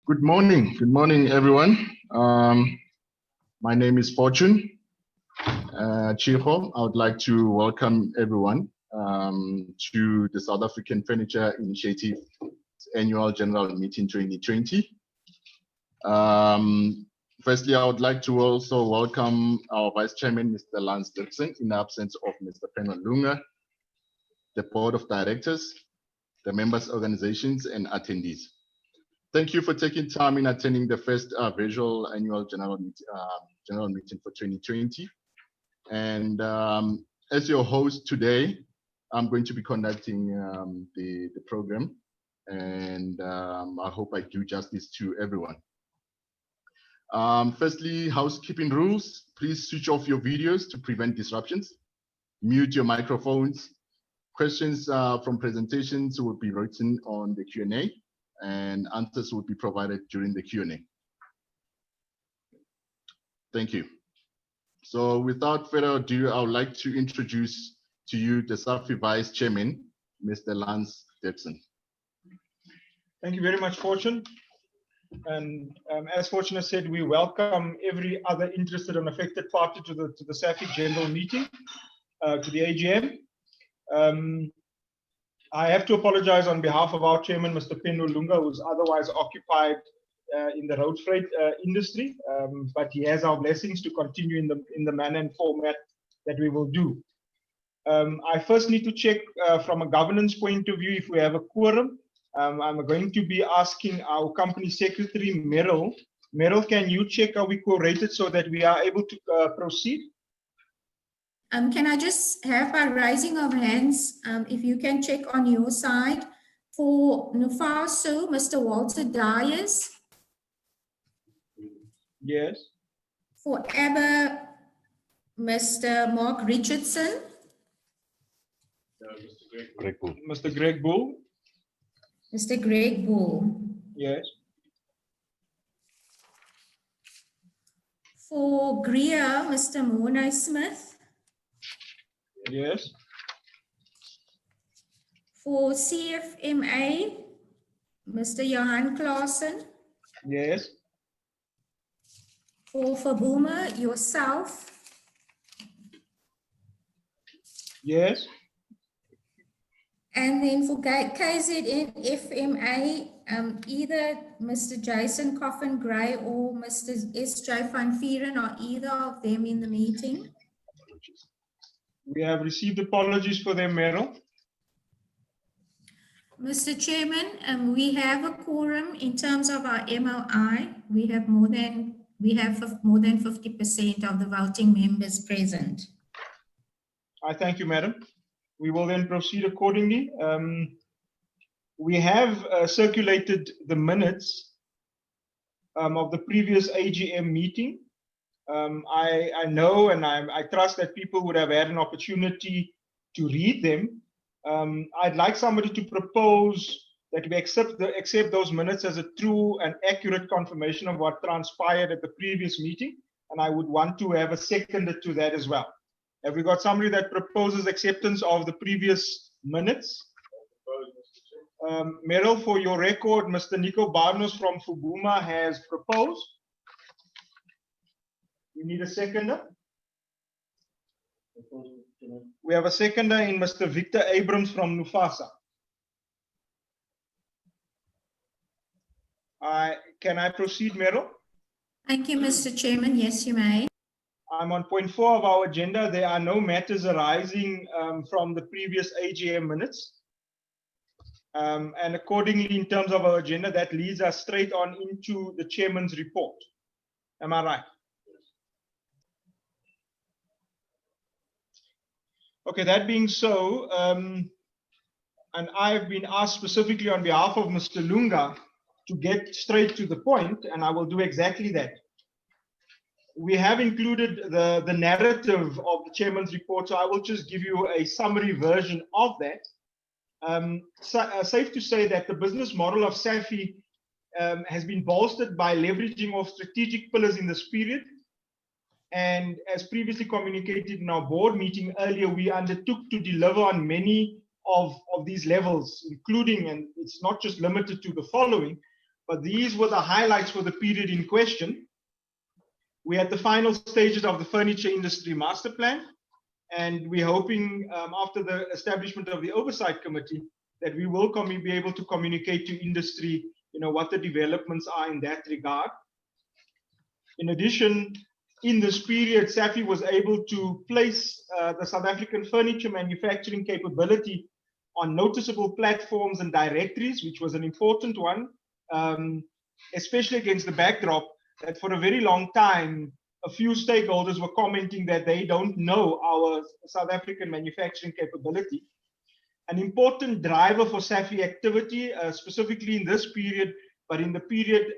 Good morning, everyone. My name is Fortune Chiho. I would like to welcome everyone to the South African Furniture Initiative Annual General Meeting 2020. Firstly, I would like to also welcome our Vice Chairman, Mr. Lance Dixon, in the absence of Mr. Penwa Lunga, the Board of Directors, the members' organizations, and attendees. Thank you for taking time in attending the first virtual annual general meeting for 2020. And as your host today, I'm going to be conducting the program, and I hope I do justice to everyone. Firstly, housekeeping rules. Please switch off your videos to prevent disruptions. Mute your microphones. Questions from presentations will be written on the Q&A, and answers will be provided during the Q&A. Thank you. So without further ado, I would like to introduce to you the SAFI Vice Chairman, Mr. Lance Dixon. Thank you very much, Fortune. And as Fortune has said, we welcome every other interested and affected party to the SAFI General Meeting, to the AGM. I have to apologize on behalf of our chairman, Mr. Penwa Lunga, who's otherwise occupied in the road freight industry, but he has our blessings to continue in the manner and format that we will do. I first need to check from a governance point of view if we have a quorum. I'm going to be asking our company secretary, Meryl. Meryl, can you check are we quorated so that we are able to proceed? Can I just have by raising of hands, if you can check on your side, for Nufaso, Mr. Walter Dyers. Yes. For ABBA, Mr. Mark Richardson. Mr. Greg Bull. Mr. Greg Bull. Yes. For GRIA, Mr. Mornay Smith. Yes. For CFMA, Mr. Johan Claassen. Yes. For Fabuma, yourself. Yes. And then for KZN FMA, either Mr. Jason Coffin Gray or Mr. S.J. Van Vieren, are either of them in the meeting? We have received apologies for them, Meryl. Mr. Chairman, we have a quorum in terms of our MOI. We have more than 50% of the voting members present. I thank you, madam. We will then proceed accordingly. We have circulated the minutes of the previous AGM meeting. I know and I trust that people would have had an opportunity to read them. I'd like somebody to propose that we accept those minutes as a true and accurate confirmation of what transpired at the previous meeting, and I would want to have a seconder to that as well. Have we got somebody that proposes acceptance of the previous minutes? Meryl, for your record, Mr. Nico Barnos from Fubuma has proposed. We need a seconder. We have a seconder in Mr. Victor Abrams from Nufasa. Can I proceed, Meryl? Thank you, Mr. Chairman. Yes, you may. I'm on point 4 of our agenda. There are no matters arising from the previous AGM minutes. And accordingly, in terms of our agenda, that leads us straight on into the chairman's report. Am I right? Okay, that being so, and I've been asked specifically on behalf of Mr. Lunga to get straight to the point, and I will do exactly that. We have included the narrative of the chairman's report, so I will just give you a summary version of that. Safe to say that the business model of SAFI has been bolstered by leveraging of strategic pillars in this period. And as previously communicated in our board meeting earlier, we undertook to deliver on many of these levels, including, and it's not just limited to the following, but these were the highlights for the period in question. We're at the final stages of the furniture industry master plan, and we're hoping after the establishment of the oversight committee that we will be able to communicate to industry, what the developments are in that regard. In addition, in this period, SAFI was able to place the South African furniture manufacturing capability on noticeable platforms and directories, which was an important one, especially against the backdrop that for a very long time, a few stakeholders were commenting that they don't know our South African manufacturing capability. An important driver for SAFI activity, specifically in this period, but in the period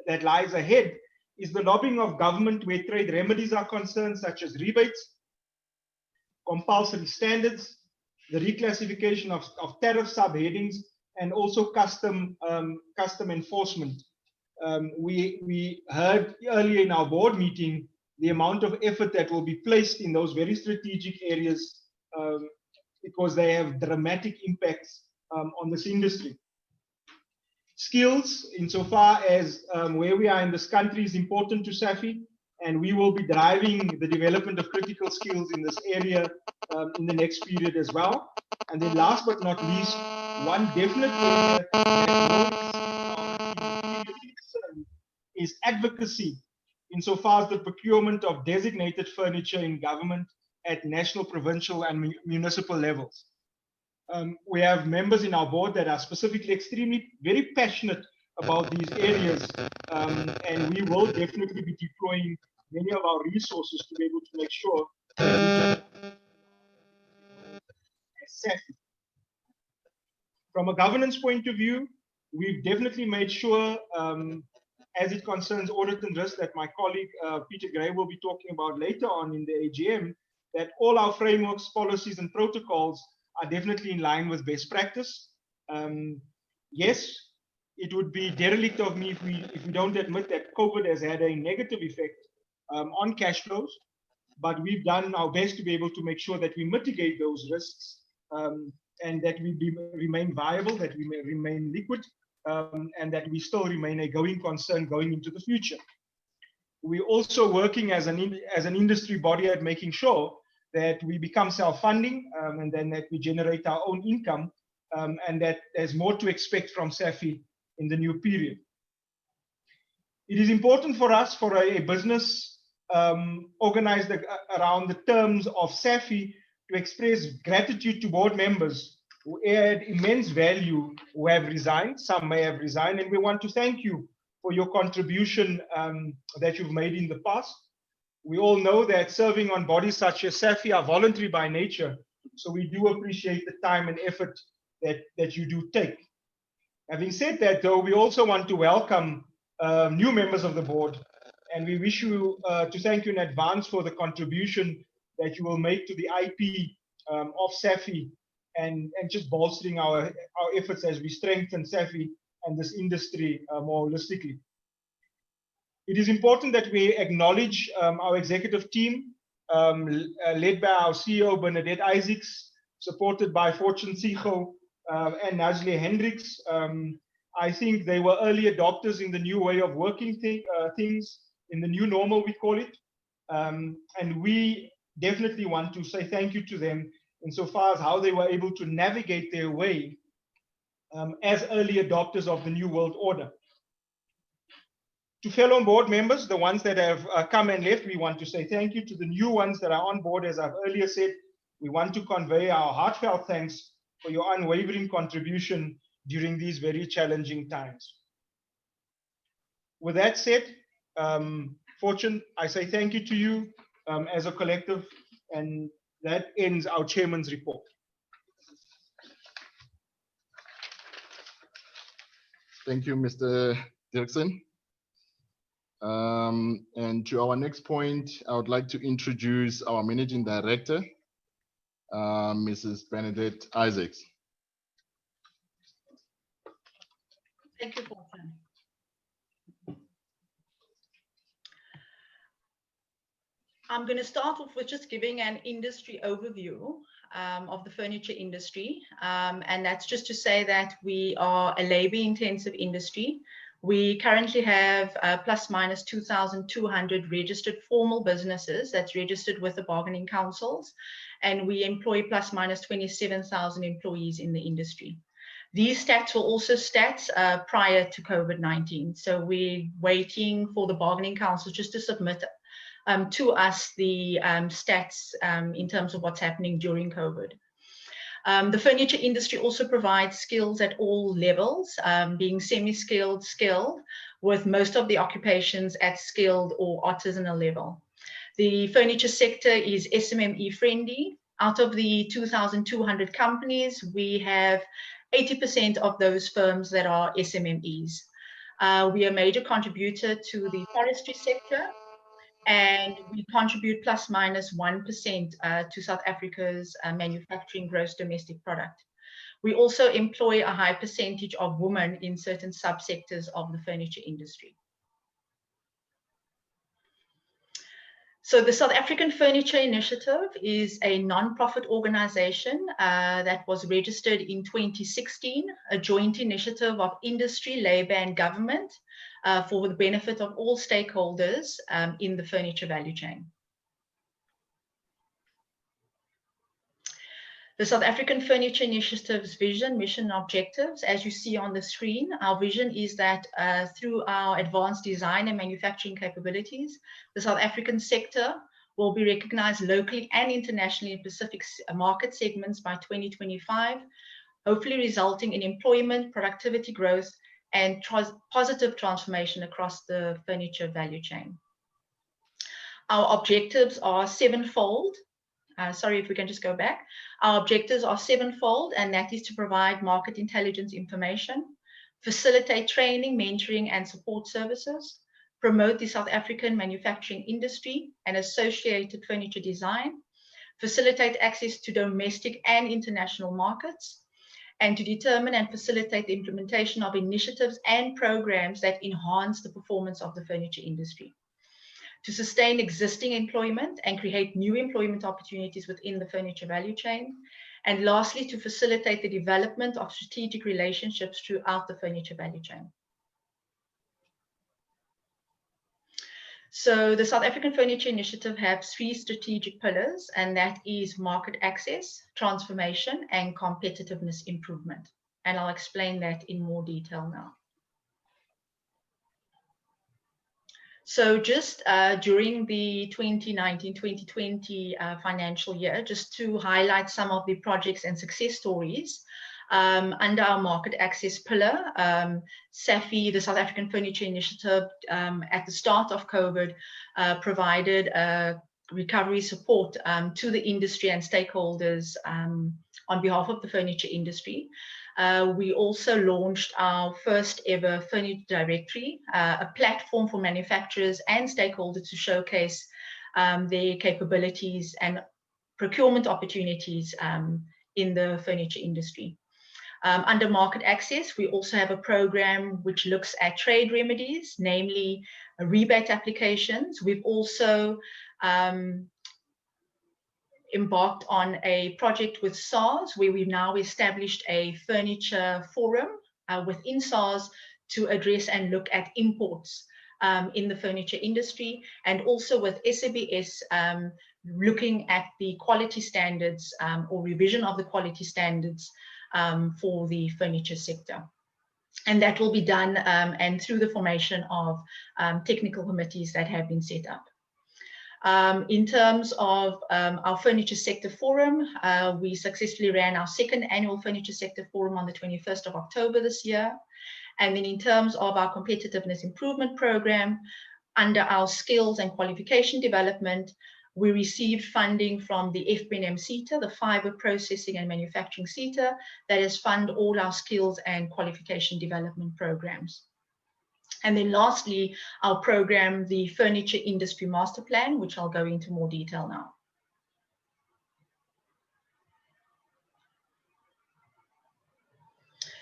that lies ahead, is the lobbying of government where trade remedies are concerned, such as rebates, compulsory standards, the reclassification of tariff subheadings, and also custom enforcement. We heard earlier in our board meeting the amount of effort that will be placed in those very strategic areas because they have dramatic impacts on this industry. Skills, insofar as where we are in this country, is important to SAFI, and we will be driving the development of critical skills in this area in the next period as well. And then last but not least, one definite area that is advocacy, insofar as the procurement of designated furniture in government at national, provincial, and municipal levels. We have members in our board that are specifically very passionate about these areas, and we will definitely be deploying many of our resources to be able to make sure that SAFI. From a governance point of view, we've definitely made sure, as it concerns audit and risk, that my colleague Peter Gray will be talking about later on in the AGM, that all our frameworks, policies, and protocols are definitely in line with best practice. Yes, it would be derelict of me if we don't admit that COVID has had a negative effect on cash flows, but we've done our best to be able to make sure that we mitigate those risks and that we remain viable, that we may remain liquid, and that we still remain a going concern going into the future. We're also working as an industry body at making sure that we become self-funding and then that we generate our own income and that there's more to expect from SAFI in the new period. It is important for us, for a business organized around the terms of SAFI, to express gratitude to board members who add immense value, who have resigned. Some may have resigned, and we want to thank you for your contribution that you've made in the past. We all know that serving on bodies such as SAFI are voluntary by nature, so we do appreciate the time and effort that you do take. Having said that, though, we also want to welcome new members of the board, and we wish you to thank you in advance for the contribution that you will make to the IP of SAFI and just bolstering our efforts as we strengthen SAFI and this industry more holistically. It is important that we acknowledge our executive team, led by our CEO, Bernadette Isaacs, supported by Fortune Sigo and Nazli Hendricks. I think they were early adopters in the new way of working things, in the new normal, we call it. And we definitely want to say thank you to them insofar as how they were able to navigate their way as early adopters of the new world order. To fellow board members, the ones that have come and left, we want to say thank you. To the new ones that are on board, as I've earlier said, we want to convey our heartfelt thanks for your unwavering contribution during these very challenging times. With that said, Fortune, I say thank you to you as a collective, and that ends our chairman's report. Thank you, Mr. Dirksen. And to our next point, I would like to introduce our Managing Director, Mrs. Bernadette Isaacs. Thank you, Fortune. I'm going to start off with just giving an industry overview. of the furniture industry. And that's just to say that we are a labor-intensive industry. We currently have plus minus 2,200 registered formal businesses that's registered with the bargaining councils, and we employ plus minus 27,000 employees in the industry. These stats were also stats prior to COVID-19. So we're waiting for the bargaining council just to submit to us the stats in terms of what's happening during COVID. The furniture industry also provides skills at all levels, being semi-skilled, skilled, with most of the occupations at skilled or artisanal level. The furniture sector is SMME friendly. Out of the 2,200 companies, we have 80% of those firms that are SMMEs. We are a major contributor to the forestry sector, and we contribute plus minus 1% to South Africa's manufacturing gross domestic product. We also employ a high percentage of women in certain subsectors of the furniture industry. So the South African Furniture Initiative is a non-profit organization that was registered in 2016, a joint initiative of industry, labor, and government for the benefit of all stakeholders in the furniture value chain. The South African Furniture Initiative's vision, mission, and objectives, as you see on the screen, our vision is that through our advanced design and manufacturing capabilities, the South African sector will be recognized locally and internationally in specific market segments by 2025, hopefully resulting in employment, productivity growth, and positive transformation across the furniture value chain. Our objectives are sevenfold. Sorry, if we can just go back. Our objectives are sevenfold, and that is to provide market intelligence information, facilitate training, mentoring, and support services, promote the South African manufacturing industry and associated furniture design, facilitate access to domestic and international markets, and to determine and facilitate the implementation of initiatives and programs that enhance the performance of the furniture industry, to sustain existing employment and create new employment opportunities within the furniture value chain, and lastly, to facilitate the development of strategic relationships throughout the furniture value chain. So the South African Furniture Initiative has 3 strategic pillars, and that is market access, transformation, and competitiveness improvement. And I'll explain that in more detail now. So just during the 2019-2020 financial year, just to highlight some of the projects and success stories, under our market access pillar, SAFI, the South African Furniture Initiative, at the start of COVID, provided recovery support to the industry and stakeholders on behalf of the furniture industry. We also launched our first ever furniture directory, a platform for manufacturers and stakeholders to showcase their capabilities and procurement opportunities in the furniture industry. Under market access, we also have a program which looks at trade remedies, namely rebate applications. We've also embarked on a project with SARS, where we've now established a furniture forum within SARS to address and look at imports in the furniture industry, and also with SABS looking at the quality standards or revision of the quality standards for the furniture sector. And that will be done and through the formation of technical committees that have been set up. In terms of our Furniture Sector Forum, we successfully ran our 2nd annual Furniture Sector Forum on the 21st of October this year. And then in terms of our competitiveness improvement program, under our skills and qualification development, we received funding from the FPNM SETA, the Fibre Processing and Manufacturing SETA, that has funded all our skills and qualification development programs. And then lastly, our program, the Furniture Industry Master Plan, which I'll go into more detail now.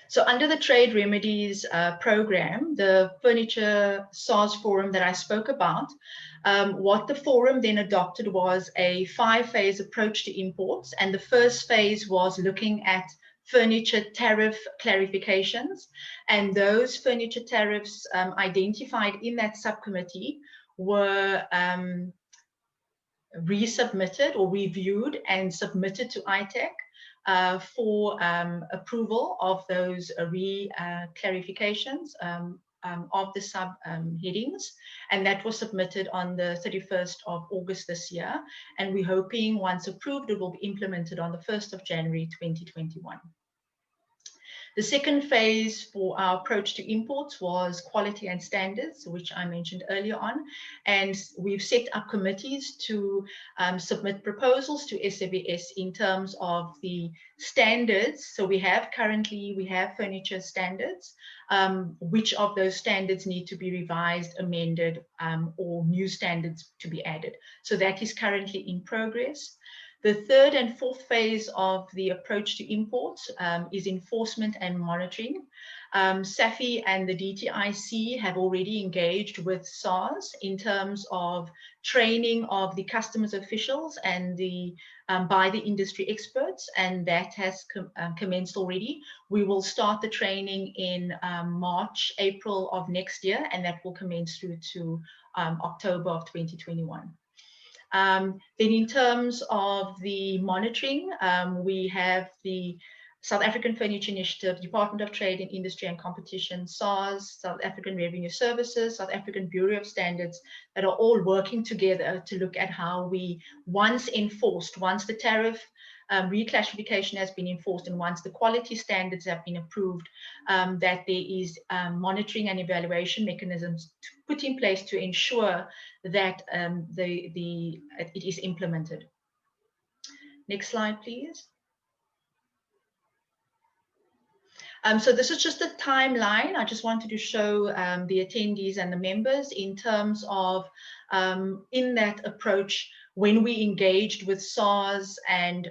So under the Trade Remedies program, the Furniture SARS Forum that I spoke about, what the forum then adopted was a 5-phase approach to imports. And the first phase was looking at furniture tariff clarifications. And those furniture tariffs identified in that subcommittee were resubmitted or reviewed and submitted to ITAC for approval of those clarifications of the sub headings, and that was submitted on the 31st of August this year, and we're hoping once approved it will be implemented on the 1st of January 2021. The second phase for our approach to imports was quality and standards, which I mentioned earlier on. And we've set up committees to submit proposals to SABS in terms of the standards. So we have furniture standards. Which of those standards need to be revised, amended, or new standards to be added. So that is currently in progress. The third and fourth phase of the approach to imports is enforcement and monitoring. SAFI and the DTIC have already engaged with SARS in terms of training of the customs officials and by the industry experts, and that has commenced already. We will start the training in March, April of next year, and that will commence through to October of 2021. Then in terms of the monitoring, we have the South African Furniture Initiative, Department of Trade and Industry and Competition, SARS, South African Revenue Services, South African Bureau of Standards, that are all working together to look at how we, once the tariff reclassification has been enforced and once the quality standards have been approved, that there is monitoring and evaluation mechanisms put in place to ensure that it is implemented. Next slide, please. So this is just a timeline. I just wanted to show the attendees and the members in terms of in that approach, when we engaged with SARS and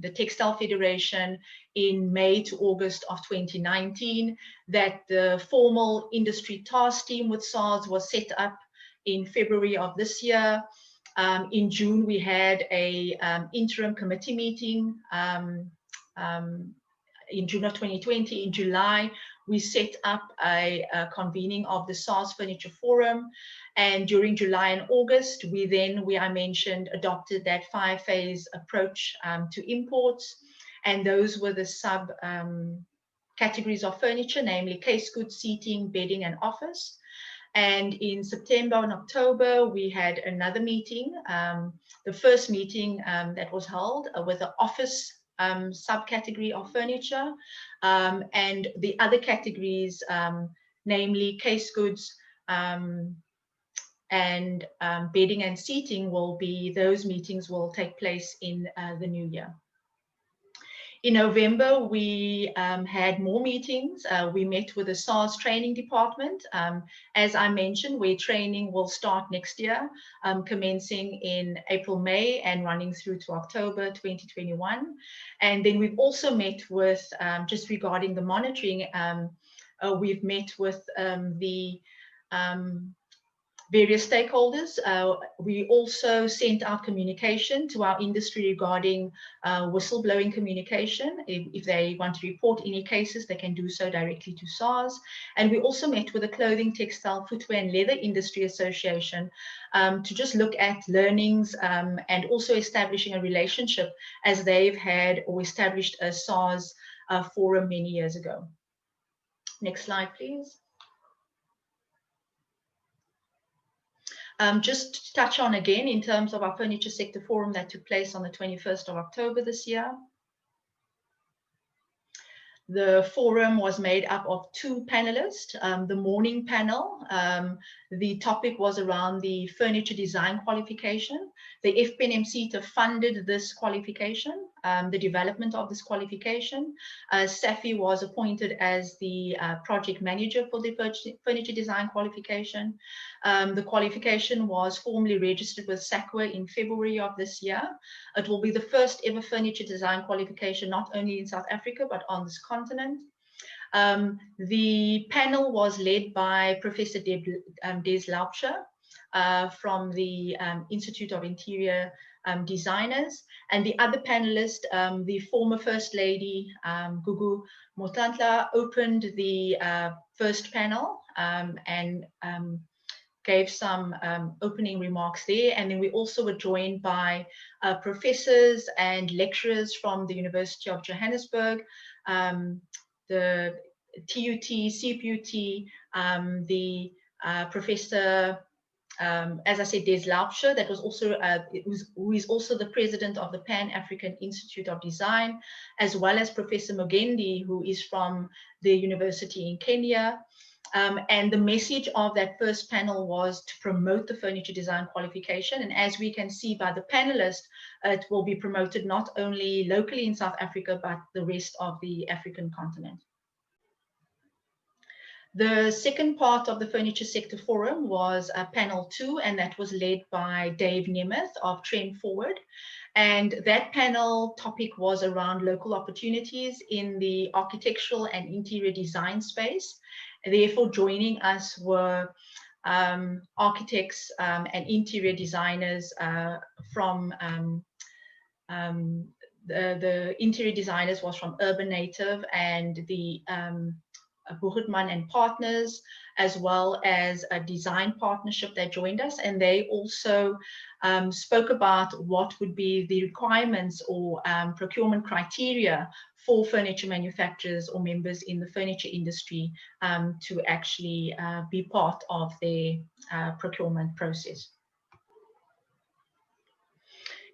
the Textile Federation in May to August of 2019, that the formal industry task team with SARS was set up in February of this year. In June, we had a interim committee meeting. In June of 2020, in July, we set up a convening of the SARS Furniture Forum. And during July and August, I mentioned, adopted that 5-phase approach to imports. And those were the sub categories of furniture, namely case goods, seating, bedding, and office. And in September and October, we had another meeting, the first meeting that was held with the office subcategory of furniture, and the other categories, namely case goods and bedding and seating, those meetings will take place in the new year. In November, we had more meetings. We met with the SARS training department, as I mentioned, where training will start next year, commencing in April, May, and running through to October 2021. And then we've also met with, just regarding the monitoring, we've met with the various stakeholders. We also sent out communication to our industry regarding whistleblowing communication. If they want to report any cases, they can do so directly to SARS. And we also met with the Clothing, Textile, Footwear and Leather Industry Association to just look at learnings and also establishing a relationship, as they've had or established a SARS forum many years ago. Next slide, please. Just to touch on again in terms of our furniture sector forum that took place on the 21st of October this year. The forum was made up of 2 panelists. The morning panel, the topic was around the furniture design qualification. The FPNMC funded this qualification, the development of this qualification. SAFI was appointed as the project manager for the furniture design qualification. The qualification was formally registered with SAQA in February of this year. It will be the first ever furniture design qualification, not only in South Africa, but on this continent. The panel was led by Professor Des Laupscher from the Institute of Interior Designers, and the other panelist, the former First Lady Gugu Motlantla, opened the first panel and gave some opening remarks there. And then we also were joined by professors and lecturers from the University of Johannesburg, the TUT, CPUT, the Professor, as I said, Des Laupscher, that was also who is also the president of the Pan-African Institute of Design, as well as Professor Mugendi, who is from the university in Kenya. And the message of that first panel was to promote the furniture design qualification. And as we can see by the panelists, it will be promoted not only locally in South Africa, but the rest of the African continent. The second part of the Furniture Sector Forum was panel 2, and that was led by Dave Nemeth of Trend Forward. And that panel topic was around local opportunities in the architectural and interior design space. Therefore, joining us were architects and interior designers from the interior designers was from Urban Native and the Boertman and Partners, as well as a design partnership that joined us. And they also spoke about what would be the requirements or procurement criteria for furniture manufacturers or members in the furniture industry to actually be part of their procurement process.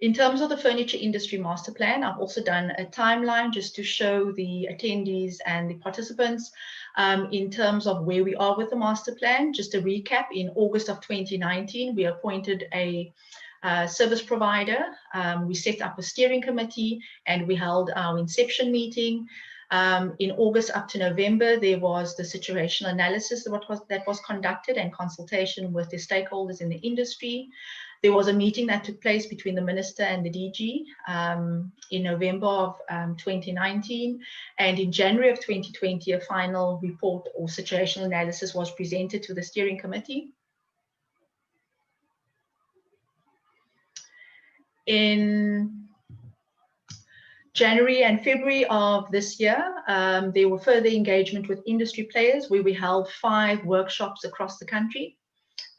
In terms of the Furniture Industry Master Plan, I've also done a timeline just to show the attendees and the participants in terms of where we are with the master plan. Just a recap, in August of 2019, we appointed a service provider. We set up a steering committee and we held our inception meeting. In August up to November, there was the situational analysis that was conducted and consultation with the stakeholders in the industry. There was a meeting that took place between the minister and the DG in November of 2019. And in January of 2020, a final report or situational analysis was presented to the steering committee. In January and February of this year, there were further engagement with industry players where we held 5 workshops across the country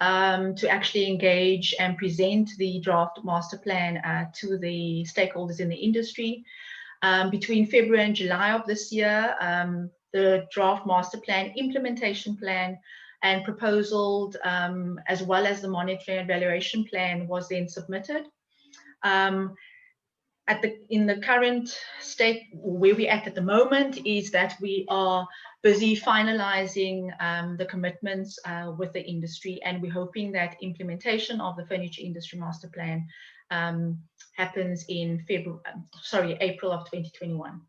to actually engage and present the draft master plan to the stakeholders in the industry. Between February and July of this year, the draft master plan, implementation plan, and proposal, as well as the monitoring and evaluation plan, was then submitted. In the current state, where we're at the moment, is that we are busy finalizing the commitments with the industry, and we're hoping that implementation of the Furniture Industry Master Plan happens in April of 2021.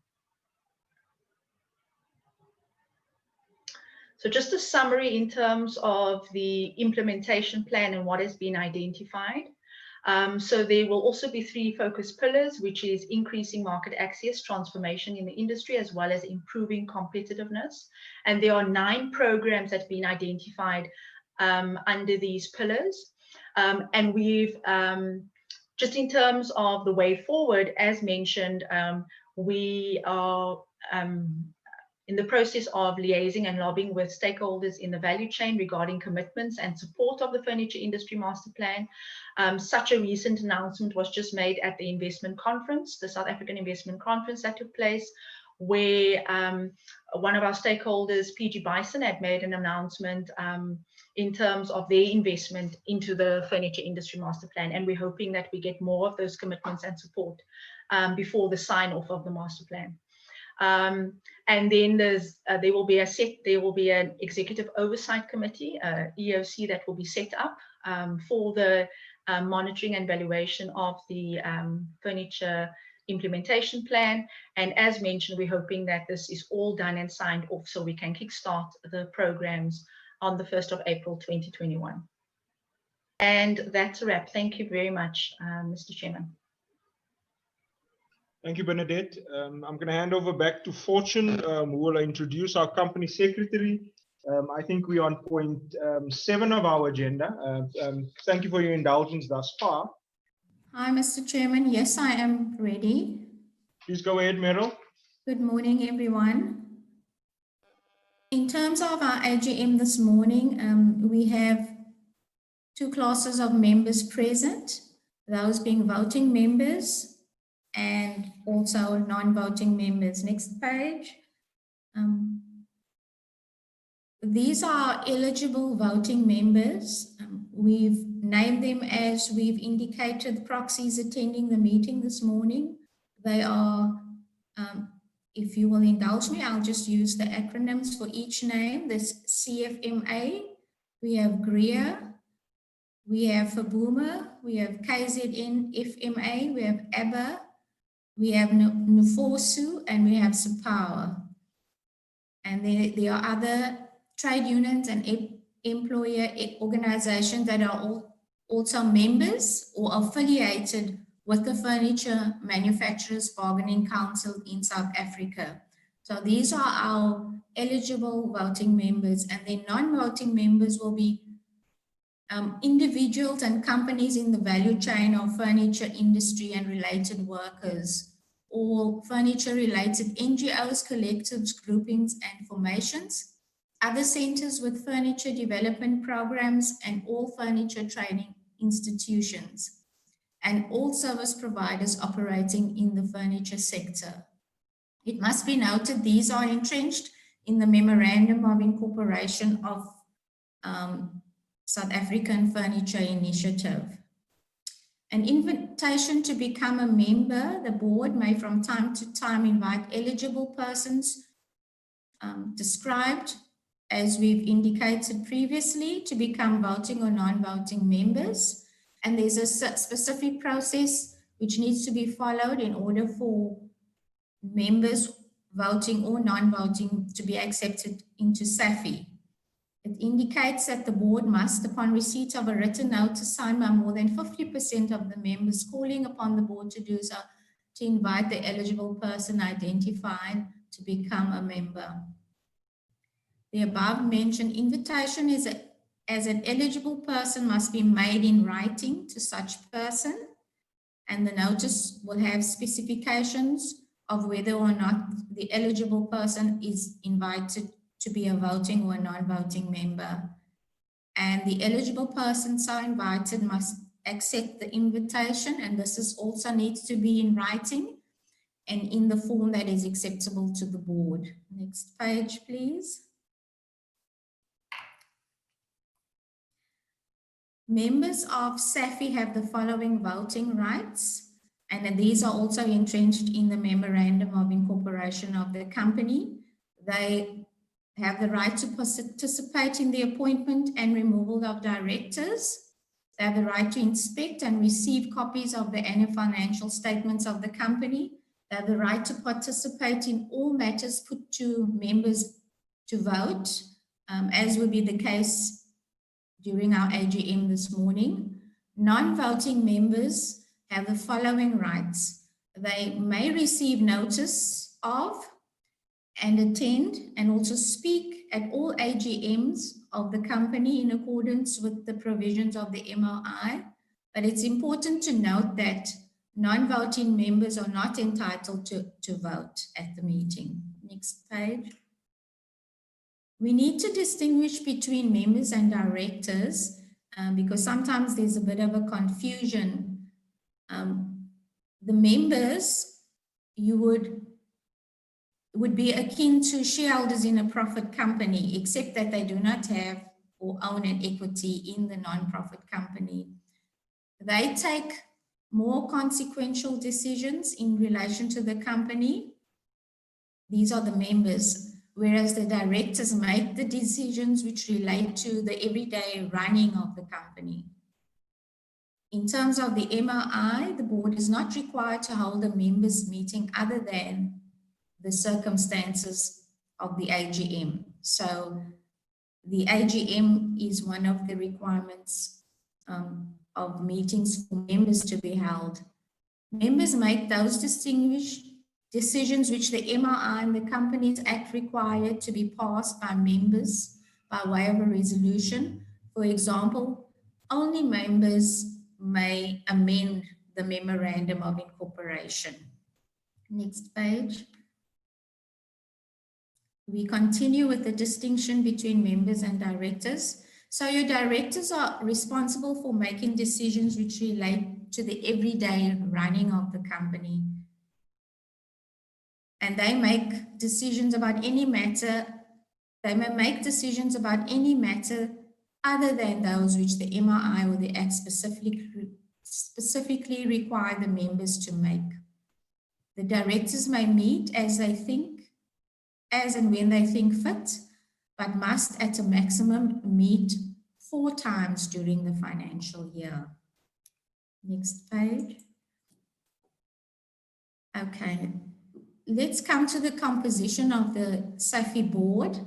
So just a summary in terms of the implementation plan and what has been identified. So there will also be 3 focus pillars, which is increasing market access, transformation in the industry, as well as improving competitiveness. And there are 9 programs that have been identified under these pillars. And we've, just in terms of the way forward, as mentioned, we are in the process of liaising and lobbying with stakeholders in the value chain regarding commitments and support of the Furniture Industry Master Plan. Such a recent announcement was just made at the investment conference, the South African Investment Conference that took place, where one of our stakeholders, PG Bison, had made an announcement in terms of their investment into the Furniture Industry Master Plan. And we're hoping that we get more of those commitments and support before the sign-off of the master plan. And then there will be an executive oversight committee, EOC, that will be set up for the monitoring and valuation of the furniture implementation plan. And as mentioned, we're hoping that this is all done and signed off so we can kickstart the programs on the 1st of April 2021. And that's a wrap. Thank you very much, Mr. Chairman. Thank you, Bernadette. I'm going to hand over back to Fortune, who will introduce our company secretary. I think we're on point 7 of our agenda. Thank you for your indulgence thus far. Hi, Mr. Chairman. Yes, I am ready. Please go ahead, Meryl. Good morning, everyone. In terms of our AGM this morning, we have 2 classes of members present, those being voting members and also non-voting members. Next page. These are eligible voting members. We've named them as we've indicated proxies attending the meeting this morning. They are, if you will indulge me, I'll just use the acronyms for each name. There's CFMA, we have GRIA, we have FABUMA, we have KZN FMA, we have ABBA, we have NUFOSU, and we have SAPOWER. And there are other trade unions and employer organizations that are also members or affiliated with the Furniture Manufacturers Bargaining Council in South Africa. So these are our eligible voting members, and then non-voting members will be individuals and companies in the value chain of furniture industry and related workers, or furniture-related NGOs, collectives, groupings, and formations, other centers with furniture development programs, and all furniture training institutions, and all service providers operating in the furniture sector. It must be noted these are entrenched in the Memorandum of Incorporation of South African Furniture Initiative. An invitation to become a member, the board may from time to time invite eligible persons described as we've indicated previously to become voting or non-voting members. And there's a specific process which needs to be followed in order for members voting or non-voting to be accepted into SAFI. It indicates that the board must, upon receipt of a written notice signed by more than 50% of the members calling upon the board to do so, to invite the eligible person identified to become a member. The above mentioned invitation is as an eligible person must be made in writing to such person, and the notice will have specifications of whether or not the eligible person is invited to be a voting or a non-voting member. And the eligible person so invited must accept the invitation, and this is also needs to be in writing and in the form that is acceptable to the board. Next page, please. Members of SAFI have the following voting rights, and these are also entrenched in the Memorandum of Incorporation of the company. They have the right to participate in the appointment and removal of directors. They have the right to inspect and receive copies of the annual financial statements of the company. They have the right to participate in all matters put to members to vote, as would be the case during our AGM this morning. Non-voting members have the following rights. They may receive notice of and attend and also speak at all AGMs of the company in accordance with the provisions of the MOI. But it's important to note that non-voting members are not entitled to vote at the meeting. Next page. We need to distinguish between members and directors because sometimes there's a bit of a confusion. The members, you would be akin to shareholders in a profit company, except that they do not have or own an equity in the non-profit company. They take more consequential decisions in relation to the company. These are the members, whereas the directors make the decisions which relate to the everyday running of the company. In terms of the MOI, the board is not required to hold a members' meeting other than the circumstances of the AGM. So the AGM is one of the requirements of meetings for members to be held. Members make those distinguished decisions which the MRI and the Companies Act require to be passed by members by way of a resolution. For example, only members may amend the Memorandum of Incorporation. Next page. We continue with the distinction between members and directors. So your directors are responsible for making decisions which relate to the everyday running of the company. And they make decisions about any matter. They may make decisions about any matter other than those which the MRI or the Act specifically require the members to make. The directors may meet as and when they think fit, but must at a maximum meet 4 times during the financial year. Next page. Okay, let's come to the composition of the SAFI board.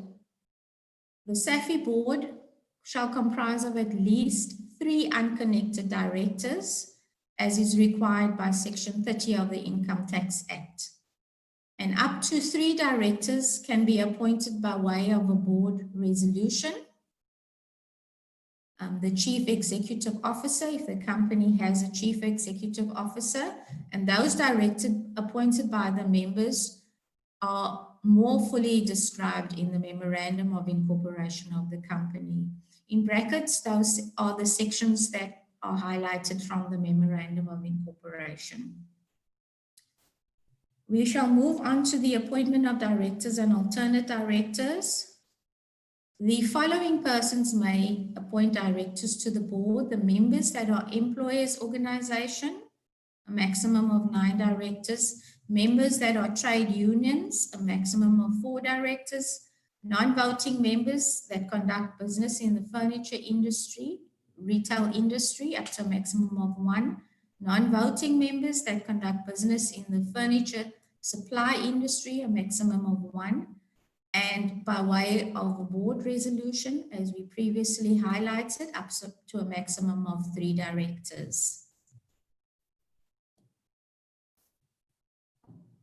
The SAFI board shall comprise of at least 3 unconnected directors, as is required by Section 30 of the Income Tax Act. And up to 3 directors can be appointed by way of a board resolution. The chief executive officer, if the company has a chief executive officer, and those directors appointed by the members are more fully described in the Memorandum of Incorporation of the company. In brackets, those are the sections that are highlighted from the Memorandum of Incorporation. We shall move on to the appointment of directors and alternate directors. The following persons may appoint directors to the board: the members that are employers' organization, a maximum of 9 directors; members that are trade unions, a maximum of 4 directors; non-voting members that conduct business in the furniture industry, retail industry, up to a maximum of 1; non-voting members that conduct business in the furniture supply industry, a maximum of 1. And by way of a board resolution, as we previously highlighted, up to a maximum of 3 directors.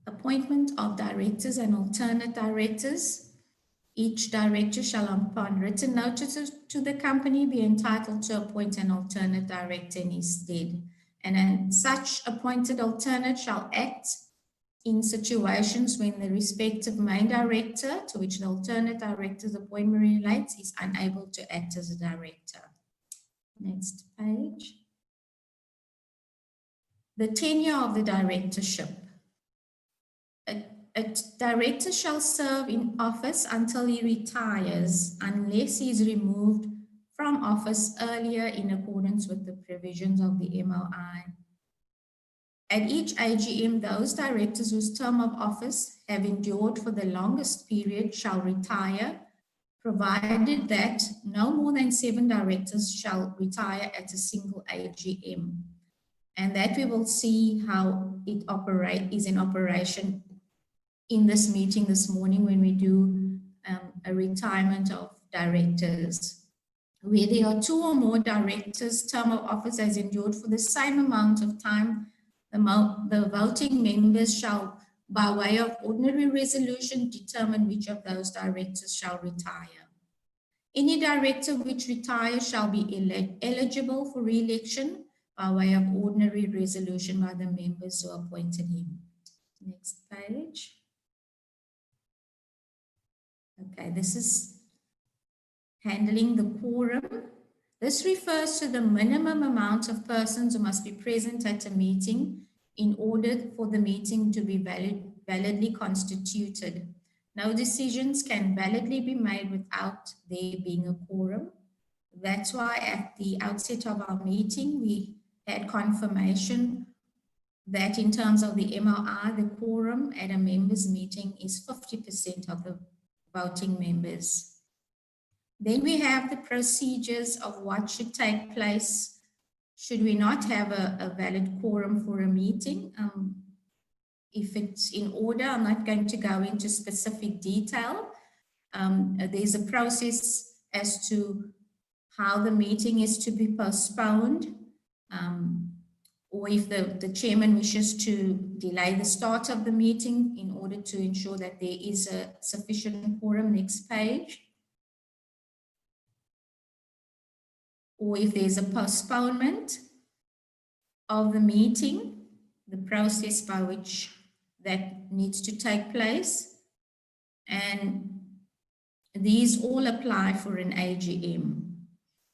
Appointment of directors and alternate directors. Each director shall, upon written notice to the company, be entitled to appoint an alternate director in his stead. And such appointed alternate shall act in situations when the respective main director, to which the alternate director's appointment relates, is unable to act as a director. Next page. The tenure of the directorship. A director shall serve in office until he retires, unless he is removed from office earlier in accordance with the provisions of the MOI. At each AGM, those directors whose term of office have endured for the longest period shall retire, provided that no more than 7 directors shall retire at a single AGM. And that we will see how it is in operation in this meeting this morning when we do a retirement of directors. Where there are 2 or more directors' term of office has endured for the same amount of time, the voting members shall, by way of ordinary resolution, determine which of those directors shall retire. Any director which retires shall be eligible for re-election by way of ordinary resolution by the members who appointed him. Next page. Okay, this is handling the quorum. This refers to the minimum amount of persons who must be present at a meeting in order for the meeting to be validly constituted. No decisions can validly be made without there being a quorum. That's why at the outset of our meeting, we had confirmation that in terms of the MRI, the quorum at a members' meeting is 50% of the voting members. Then we have the procedures of what should take place should we not have a valid quorum for a meeting. If it's in order, I'm not going to go into specific detail. There's a process as to how the meeting is to be postponed or if the chairman wishes to delay the start of the meeting in order to ensure that there is a sufficient quorum. Next page. Or if there's a postponement of the meeting, the process by which that needs to take place. And these all apply for an AGM.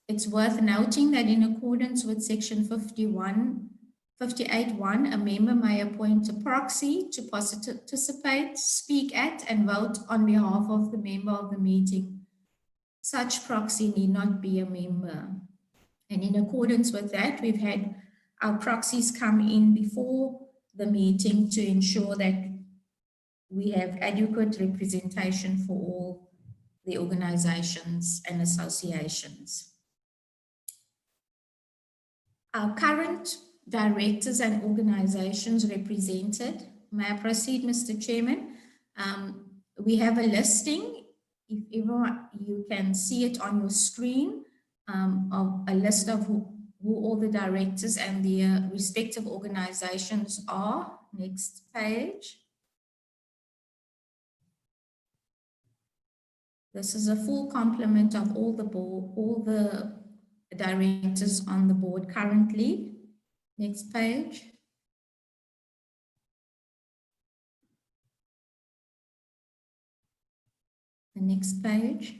It's worth noting that in accordance with section 58.1, a member may appoint a proxy to participate, speak at, and vote on behalf of the member of the meeting. Such proxy need not be a member. And in accordance with that, we've had our proxies come in before the meeting to ensure that we have adequate representation for all the organizations and associations. Our current directors and organizations represented. May I proceed, Mr. Chairman? We have a listing, if ever you can see it on your screen, of a list of who all the directors and their respective organizations are. Next page. This is a full complement of all the board, all the directors on the board currently. Next page. The next page.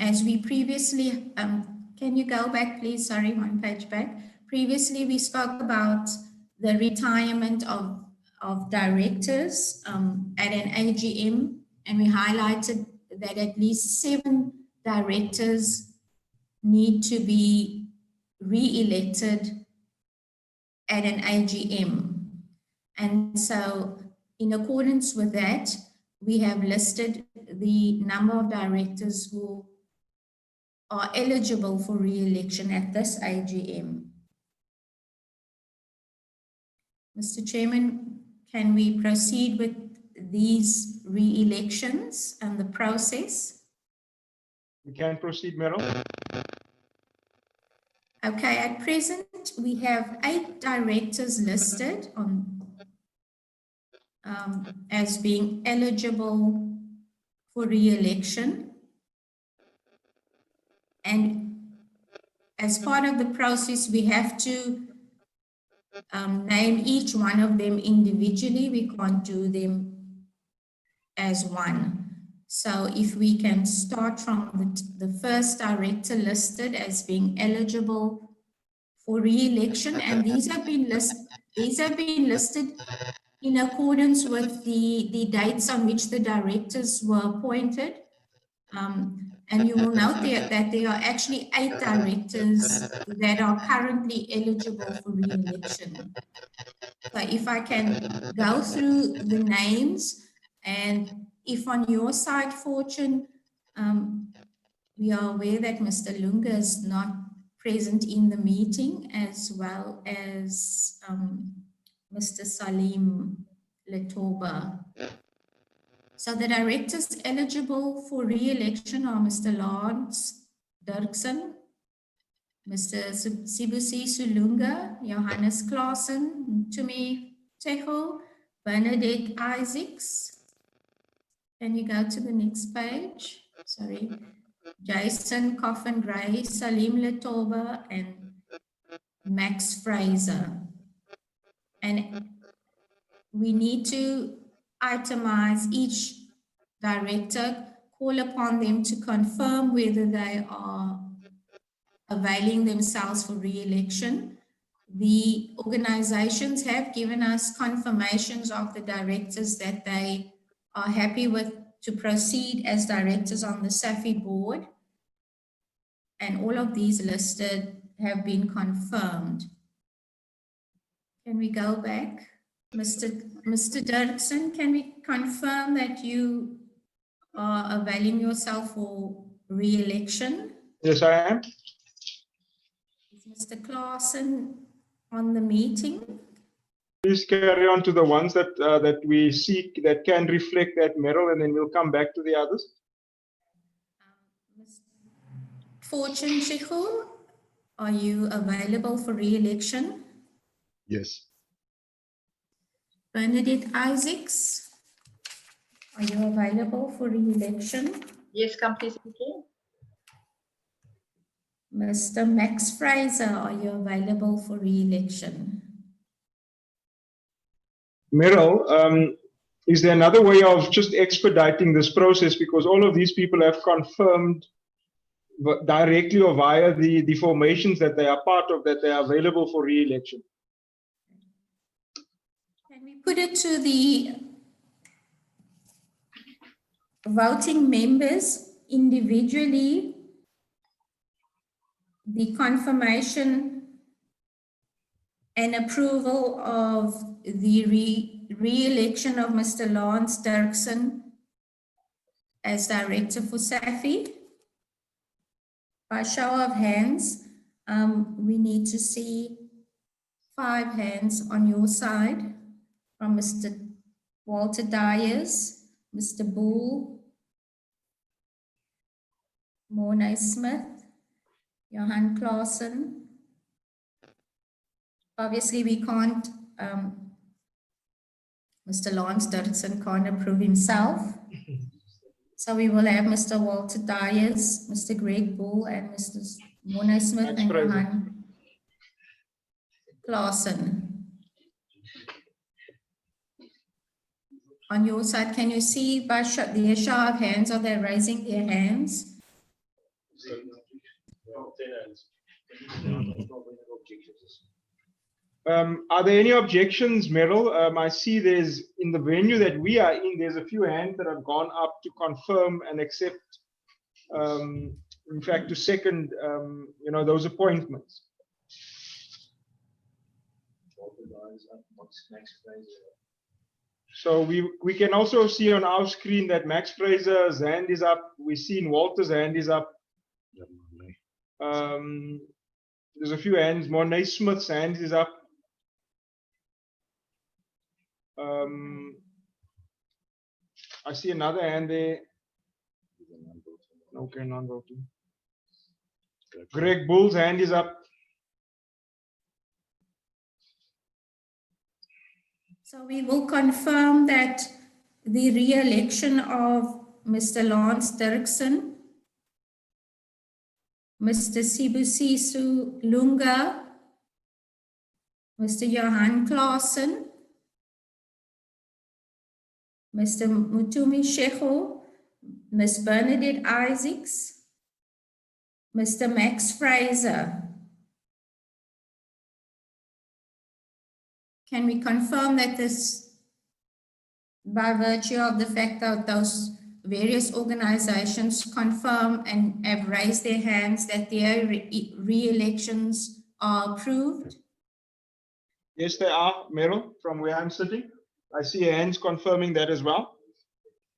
As we previously, can you go back, please? Sorry, one page back. Previously, we spoke about the retirement of directors at an AGM, and we highlighted that at least 7 directors need to be re-elected at an AGM. And so in accordance with that, we have listed the number of directors who are eligible for re-election at this AGM. Mr. Chairman, can we proceed with these re-elections and the process? We can proceed, Meryl. Okay, at present, we have 8 directors listed on as being eligible for re-election. And as part of the process, we have to name each one of them individually. We can't do them as one. So if we can start from the first director listed as being eligible for re-election, and these have been listed in accordance with the dates on which the directors were appointed. And you will note that there are actually 8 directors that are currently eligible for re-election. So if I can go through the names, and if on your side, Fortune, we are aware that Mr. Lunga is not present in the meeting, as well as Mr. Salim Letoba. So the directors eligible for re-election are Mr. Lance Dirksen, Mr. Sibusi Sulunga, Johannes Claassen, Tumi Teho, Bernadette Isaacs. Can you go to the next page? Sorry. Jason Coffin Gray, Salim Letoba, and Max Fraser. And we need to itemize each director, call upon them to confirm whether they are availing themselves for re-election. The organizations have given us confirmations of the directors that they are happy with to proceed as directors on the SAFI board. And all of these listed have been confirmed. Can we go back? Mr. Dirksen, can we confirm that you are availing yourself for re-election? Yes, I am. Is Mr. Claassen on the meeting? Please carry on to the ones that that we seek that can reflect that, Meryl, and then we'll come back to the others. Fortune Chichul, are you available for re-election? Yes. Bernadette Isaacs, are you available for re-election? Yes, Company Secretary. Mr. Max Fraser, are you available for re-election? Meryl, is there another way of just expediting this process, because all of these people have confirmed directly or via the formations that they are part of, that they are available for re-election? Can we put it to the voting members individually, the confirmation and approval of the re-election of Mr. Lance Dirksen as director for SAFI? By show of hands, we need to see 5 hands on your side from Mr. Walter Dyers, Mr. Bull, Mornay Smith, Johan Clausen. Obviously, we can't, Mr. Lance Dirksen can't approve himself. So we will have Mr. Walter Dyers, Mr. Greg Bull, and Mr. Mornay Smith and Johan Clausen. On your side, can you see by the show of hands, are they raising their hands? Are there any objections, Meryl? I see there's, in the venue that we are in, there's a few hands that have gone up to confirm and accept, in fact, to second, those appointments. So we can also see on our screen that Max Fraser's hand is up. We've seen Walter's hand is up. There's a few hands. Mornay Smith's hand is up. I see another hand there. Okay, non-voting. Greg Bull's hand is up. So we will confirm that the re-election of Mr. Lance Dirksen, Mr. Sibusiso Lunga, Mr. Johan Clausen, Mr. Mutumi Shego, Ms. Bernadette Isaacs, Mr. Max Fraser. Can we confirm that this, by virtue of the fact that those various organizations confirm and have raised their hands, that their re-elections are approved? Yes, they are, Meryl, from where I'm sitting. I see hands confirming that as well.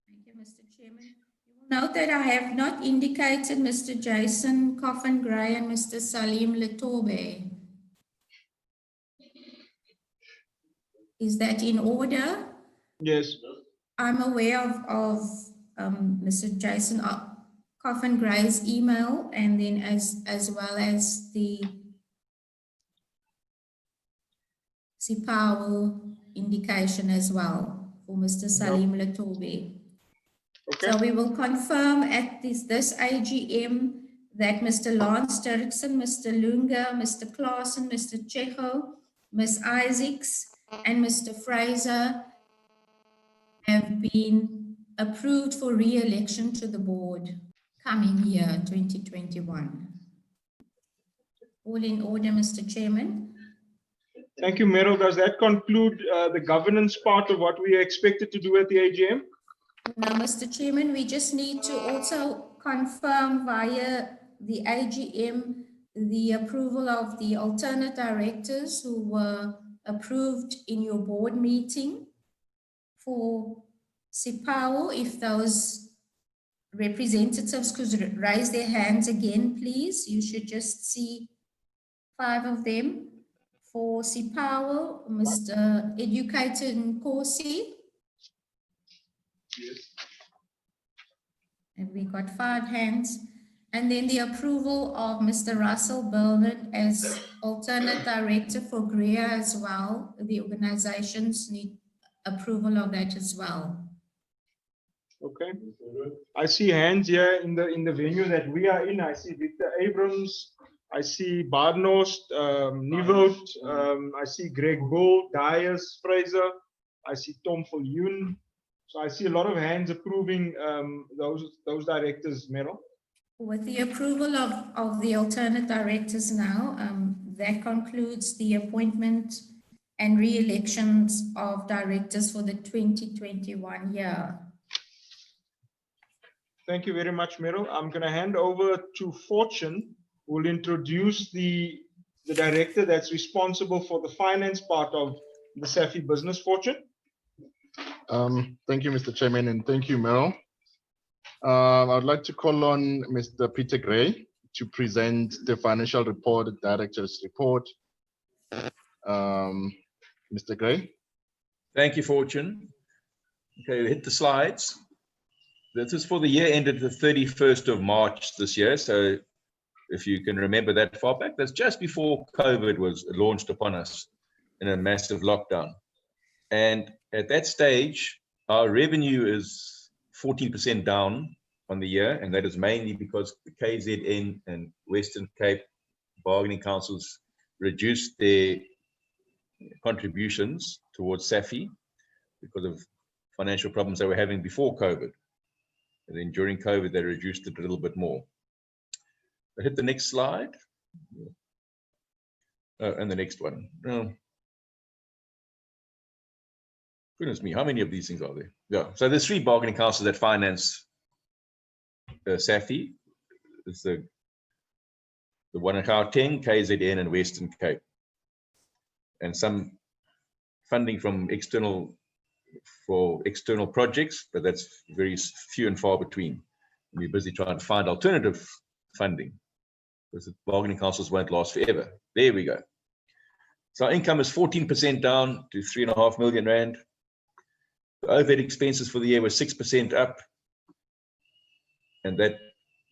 Thank you, Mr. Chairman. You will note that I have not indicated Mr. Jason Coffin-Gray and Mr. Salim Letobe. Is that in order? Yes. I'm aware of Mr. Jason Coffin-Gray's email, and then as well as the SIPAO indication as well for Mr. Salim Letobe. Okay. So we will confirm at this AGM that Mr. Lance Dirksen, Mr. Lunga, Mr. Clausen, Mr. Checho, Ms. Isaacs, and Mr. Fraser have been approved for re-election to the board coming year 2021. All in order, Mr. Chairman. Thank you, Meryl. Does that conclude the governance part of what we are expected to do at the AGM? No, Mr. Chairman, we just need to also confirm via the AGM the approval of the alternate directors who were approved in your board meeting for SIPAO. If those representatives could raise their hands again, please. You should just see 5 of them. For SIPAO, Mr. Educator Nkosi. Yes. And we got 5 hands. And then the approval of Mr. Russell Bernard as alternate director for GRIA as well. The organizations need approval of that as well. Okay. I see hands here in the venue that we are in. I see Victor Abrams. I see Barnost, Nivelt. I see Greg Bull, Dias, Fraser. I see Tom Viljoen. So I see a lot of hands approving those directors, Meryl. With the approval of the alternate directors now, that concludes the appointment and re-elections of directors for the 2021 year. Thank you very much, Meryl. I'm going to hand over to Fortune, who will introduce the director that's responsible for the finance part of the SAFI business. Fortune. Thank you, Mr. Chairman, and thank you, Meryl. I'd like to call on Mr. Peter Gray to present the financial report, director's report. Mr. Gray. Thank you, Fortune. Okay, hit the slides. This is for the year ended the 31st of March this year. So if you can remember that far back, that's just before COVID was launched upon us in a massive lockdown. And at that stage, our revenue is 14% down on the year, and that is mainly because the KZN and Western Cape bargaining councils reduced their contributions towards SAFI because of financial problems they were having before COVID. And then during COVID, they reduced it a little bit more. I hit the next slide. Oh, and the next one. Oh. Goodness me, how many of these things are there? Yeah, so there's 3 bargaining councils that finance SAFI. It's the one in Gauteng, KZN, and Western Cape. And some funding from external projects, but that's very few and far between. We're busy trying to find alternative funding because the bargaining councils won't last forever. There we go. So our income is 14% down to 3.5 million rand. The overhead expenses for the year were 6% up, and that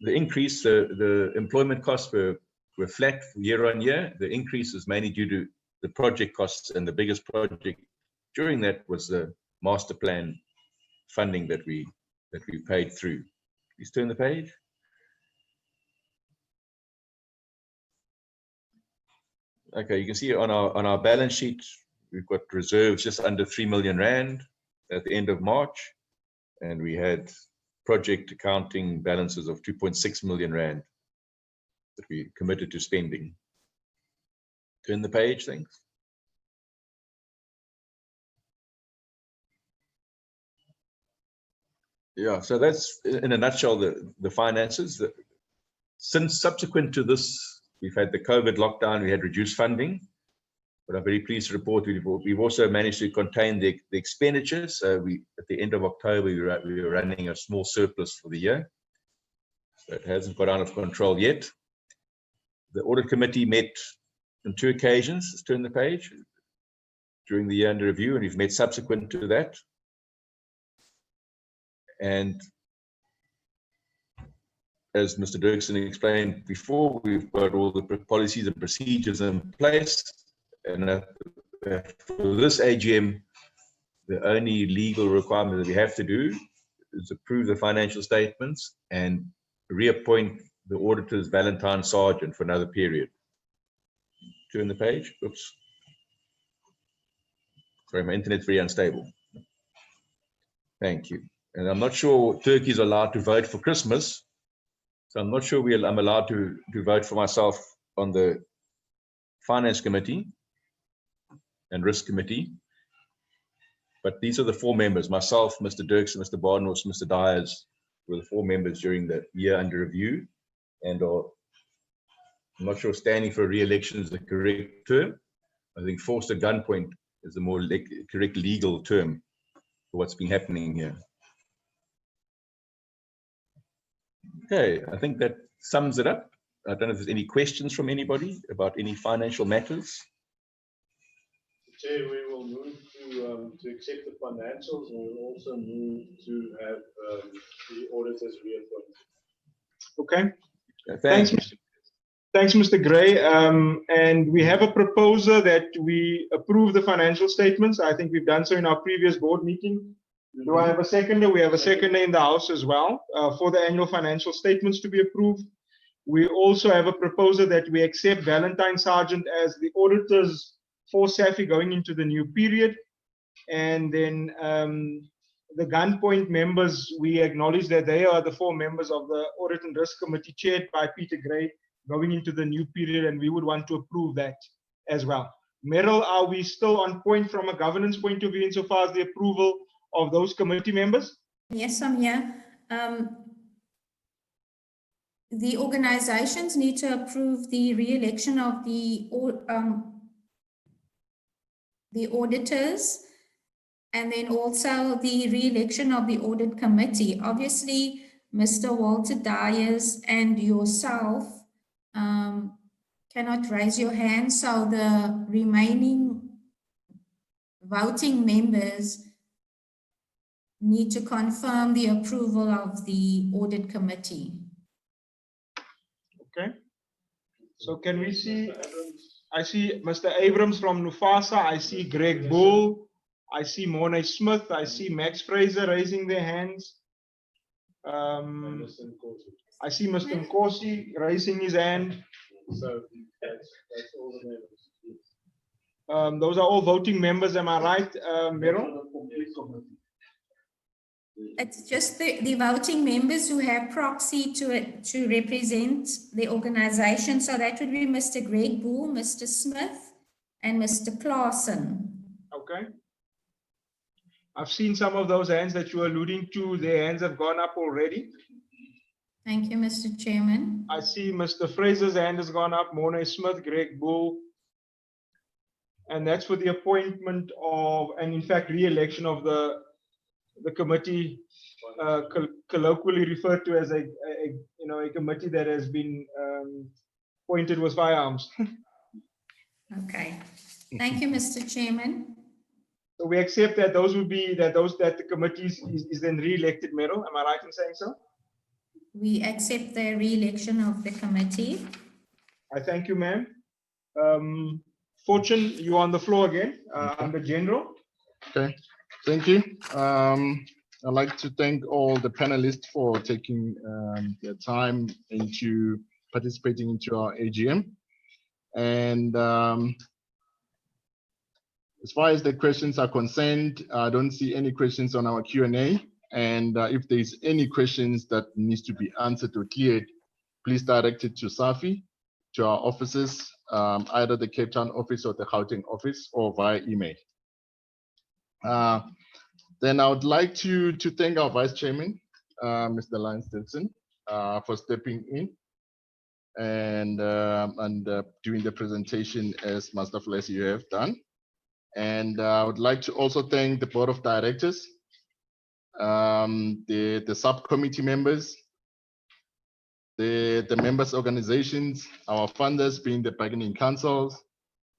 the increase, the employment costs were flat year on year. The increase is mainly due to the project costs, and the biggest project during that was the master plan funding that we paid through. Please turn the page. Okay, you can see on our balance sheet we've got reserves just under 3 million rand at the end of March, and we had project accounting balances of 2.6 million rand that we committed to spending. Turn the page, thanks. Yeah, so that's in a nutshell the finances. Since subsequent to this, we've had the COVID lockdown, we had reduced funding, but I'm very pleased to report we've also managed to contain the expenditures. So at the end of October, we were running a small surplus for the year. So it hasn't got out of control yet. The audit committee met on 2 occasions. Let's turn the page. During the year under review, and we've met subsequent to that. And as Mr. Dirksen explained before, we've got all the policies and procedures in place. And for this AGM, the only legal requirement that we have to do is approve the financial statements and reappoint the auditors Valentine Sargent for another period. Turn the page. Oops. Sorry, my internet's very unstable. Thank you. And I'm not sure turkeys are allowed to vote for Christmas. So I'm not sure I'm allowed to vote for myself on the Finance Committee and Risk Committee. But these are the 4 members, myself, Mr. Dirksen, Mr. Barnos, Mr. Dyers, were the 4 members during the year under review, and I'm not sure standing for re-election is the correct term. I think forced at gunpoint is the more correct legal term for what's been happening here. Okay, I think that sums it up. I don't know if there's any questions from anybody about any financial matters. Chair, we will move to accept the financials, and we'll also move to have the auditors reappointed. Okay. Thanks, Thanks. Thanks, Mr. Gray. And we have a proposer that we approve the financial statements. I think we've done so in our previous board meeting. Do I have a seconder? We have a seconder in the House as well for the annual financial statements to be approved. We also have a proposer that we accept Valentine Sargent as the auditors for SAFI going into the new period. And then the Gunpoint members, we acknowledge that they are the 4 members of the Audit and Risk Committee chaired by Peter Gray going into the new period, and we would want to approve that as well. Meryl, are we still on point from a governance point of view insofar as the approval of those committee members? Yes, I'm here. The organizations need to approve the re-election of the auditors, and then also the re-election of the audit committee. Obviously, Mr. Walter Dyers and yourself cannot raise your hand, so the remaining voting members need to confirm the approval of the audit committee. Okay. So can we see, I see Mr. Abrams from Nufasa, I see Greg Bull, I see Mornay Smith, I see Max Fraser raising their hands. I see Mr. Nkosi raising his hand. So that's all the members. Those are all voting members, am I right, Meryl? It's just the voting members who have proxy to represent the organization. So that would be Mr. Greg Bull, Mr. Smith, and Mr. Claassen. Okay. I've seen some of those hands that you're alluding to. Their hands have gone up already. Thank you, Mr. Chairman. I see Mr. Fraser's hand has gone up, Mornay Smith, Greg Bull. And that's for the appointment of, and in fact, re-election of the committee, colloquially referred to as a committee that has been appointed with firearms. Okay. Thank you, Mr. Chairman. So we accept that those would be that the committee is then re-elected, Meryl. Am I right in saying so? We accept the re-election of the committee. I thank you, ma'am. Fortune, you're on the floor again, under general. Okay, thank you. I'd like to thank all the panelists for taking their time into participating into our AGM. And as far as the questions are concerned, I don't see any questions on our Q&A. And if there's any questions that needs to be answered or cleared, please direct it to SAFI, to our offices, either the Cape Town office or the Gauteng office, or via email. Then I would like to thank our Vice Chairman, Mr. Lance Dixon, for stepping in and doing the presentation as masterful as you have done. And I would like to also thank the Board of Directors, the subcommittee members, the members' organizations, our funders being the bargaining councils,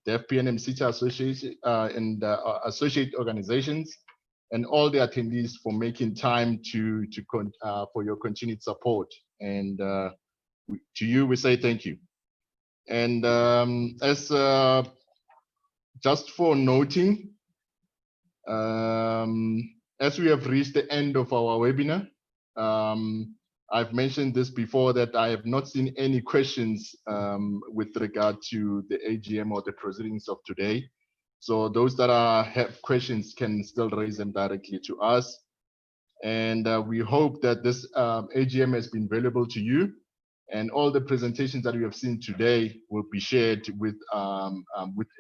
the FPNM City Association and associate organizations, and all the attendees for making time for your continued support. And to you, we say thank you. And just for noting, as we have reached the end of our webinar, I've mentioned this before that I have not seen any questions with regard to the AGM or the proceedings of today. So those that have questions can still raise them directly to us. And we hope that this AGM has been valuable to you, and all the presentations that we have seen today will be shared with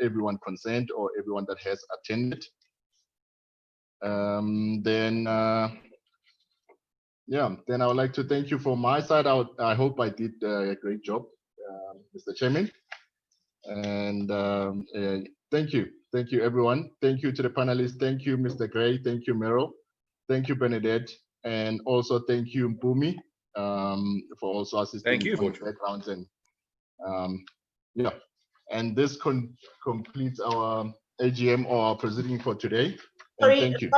everyone concerned or everyone that has attended. Then I would like to thank you from my side. I hope I did a great job, Mr. Chairman. And thank you everyone. Thank you to the panelists. Thank you, Mr. Gray. Thank you, Meryl. Thank you, Bernadette. And also thank you, Mpumi, for also assisting. Thank you, on the background. And and this completes our AGM or our proceeding for today. Thank you.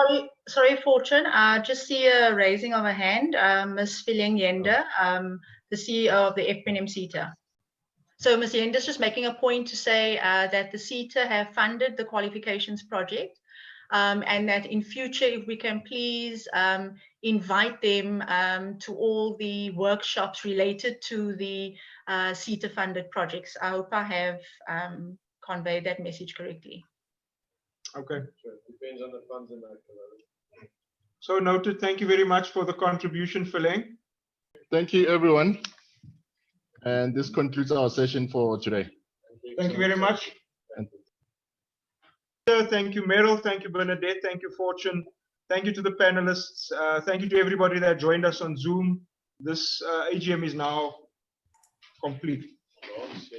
Sorry, Fortune. Just see a raising of a hand. Ms. Filling Yenda. the CEO of the FPNM CETA. So Ms. Yendis just making a point to say that the CETA have funded the qualifications project, and that in future, if we can please invite them to all the workshops related to the CETA funded projects. I hope I have conveyed that message correctly. Okay. Sure, depends on the funds and that. So noted. Thank you very much for the contribution, Phileng. Thank you, everyone. And this concludes our session for today. Thank you very much. And- Thank you, Meryl. Thank you, Bernadette. Thank you, Fortune. Thank you to the panelists. Thank you to everybody that joined us on Zoom. This AGM is now complete. Last,